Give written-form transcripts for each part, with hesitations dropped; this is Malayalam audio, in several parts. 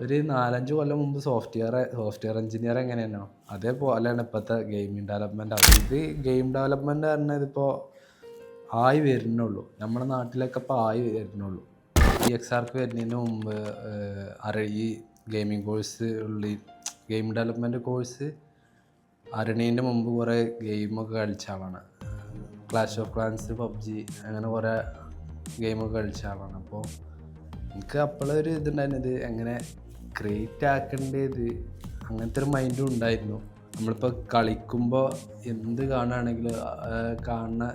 ഒരു 4-5 കൊല്ലം മുമ്പ് സോഫ്റ്റ്വെയർ എഞ്ചിനീയർ എങ്ങനെയാണോ അതേപോലെയാണ് ഇപ്പോഴത്തെ ഗെയിമിംഗ് ഡെവലപ്മെൻറ്റ്. ഇത് ഗെയിം ഡെവലപ്മെൻറ്റ് പറഞ്ഞാൽ ഇതിപ്പോൾ ആയി വരുന്നുള്ളൂ. നമ്മുടെ നാട്ടിലൊക്കെ ഇപ്പോൾ ആയി വരുന്നുള്ളൂ. ഈ എക്സാർക്ക് വരുന്നതിന് മുമ്പ് ഈ gaming course game development course അറിയണതിൻ്റെ മുമ്പ് കുറേ ഗെയിമൊക്കെ കളിച്ച ആളാണ്. ക്ലാഷ് ഓഫ് ക്ലാൻസ്, പബ്ജി അങ്ങനെ കുറേ ഗെയിമൊക്കെ കളിച്ച ആളാണ്. അപ്പോൾ എനിക്ക് അപ്പോഴൊരു ഇതുണ്ടായിരുന്നത് എങ്ങനെ ക്രിയേറ്റ് ആക്കേണ്ടത്, അങ്ങനത്തെ ഒരു മൈൻഡും ഉണ്ടായിരുന്നു. നമ്മളിപ്പോൾ കളിക്കുമ്പോൾ എന്ത് കാണുകയാണെങ്കിലും കാണുന്ന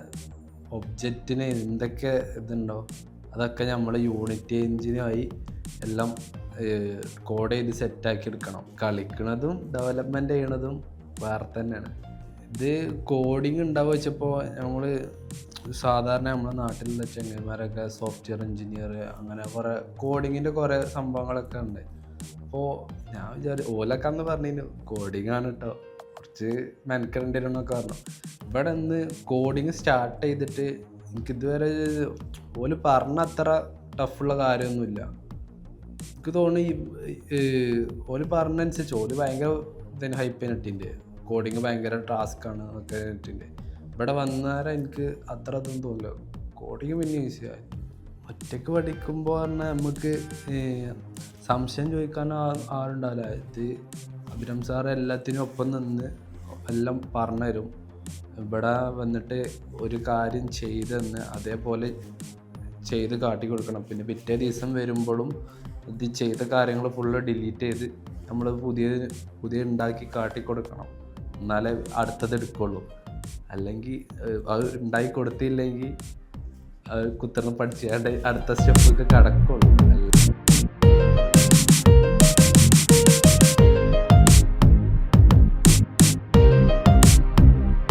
ഒബ്ജക്റ്റിന് എന്തൊക്കെ ഇതുണ്ടോ അതൊക്കെ നമ്മൾ യൂണിറ്റി എഞ്ചിനുമായി എല്ലാം കോഡ് ചെയ്ത് സെറ്റാക്കി എടുക്കണം. കളിക്കുന്നതും ഡെവലപ്മെൻറ്റ് ചെയ്യണതും വേറെ തന്നെയാണ്. ഇത് കോഡിങ് ഉണ്ടാവുക വെച്ചപ്പോൾ നമ്മൾ സാധാരണ നമ്മുടെ നാട്ടിലുള്ള ചെങ്ങന്മാരൊക്കെ സോഫ്റ്റ്വെയർ എഞ്ചിനീയർ അങ്ങനെ കുറേ കോഡിങ്ങിൻ്റെ കുറേ സംഭവങ്ങളൊക്കെ ഉണ്ട്. അപ്പോൾ ഞാൻ ഓലൊക്കെ അന്ന് പറഞ്ഞു കോഡിങ് ആണ് കേട്ടോ, കുറച്ച് മെനക്കെടേണ്ടി വരുമെന്നൊക്കെ പറഞ്ഞു. ഇവിടെ നിന്ന് കോഡിങ് സ്റ്റാർട്ട് ചെയ്തിട്ട് എനിക്കിതുവരെ ഓല് പറഞ്ഞ അത്ര ടഫുള്ള കാര്യമൊന്നുമില്ല. എനിക്ക് തോന്നുന്നു ഓല് പറഞ്ഞനുസരിച്ച് ഓല് ഭയങ്കര ഇതിന് ഹൈപ്പ് നെറ്റിൻ്റെ കോഡിങ് ഭയങ്കര ടാസ്ക്കാണ് ഒക്കെ നെറ്റിൻ്റെ. ഇവിടെ വന്നേരം എനിക്ക് അത്ര ഇതൊന്നും തോന്നില്ല. കോഡിങ് പിന്നെ ഈസിയായി. ഒറ്റയ്ക്ക് പഠിക്കുമ്പോൾ പറഞ്ഞാൽ നമുക്ക് സംശയം ചോദിക്കാൻ ആളുണ്ടാവില്ല. ഇത് അഭിരാം സാറ് എല്ലാത്തിനും ഒപ്പം നിന്ന് എല്ലാം പറഞ്ഞുതരും. ഇവിടെ വന്നിട്ട് ഒരു കാര്യം ചെയ്തെന്ന് അതേപോലെ ചെയ്ത് കാട്ടി കൊടുക്കണം. പിന്നെ പിറ്റേ ദിവസം വരുമ്പോഴും ഇത് ചെയ്ത കാര്യങ്ങൾ ഫുള്ള് ഡിലീറ്റ് ചെയ്ത് നമ്മൾ പുതിയ ഉണ്ടാക്കി കാട്ടി കൊടുക്കണം. എന്നാലേ അടുത്തത് എടുക്കുള്ളൂ. അല്ലെങ്കിൽ അത് ഉണ്ടാക്കി കൊടുത്തില്ലെങ്കിൽ അത് കുത്തിർന്ന് പഠിച്ചാണ്ട് അടുത്ത സ്റ്റെപ്പൊക്കെ കടക്കുള്ളൂ.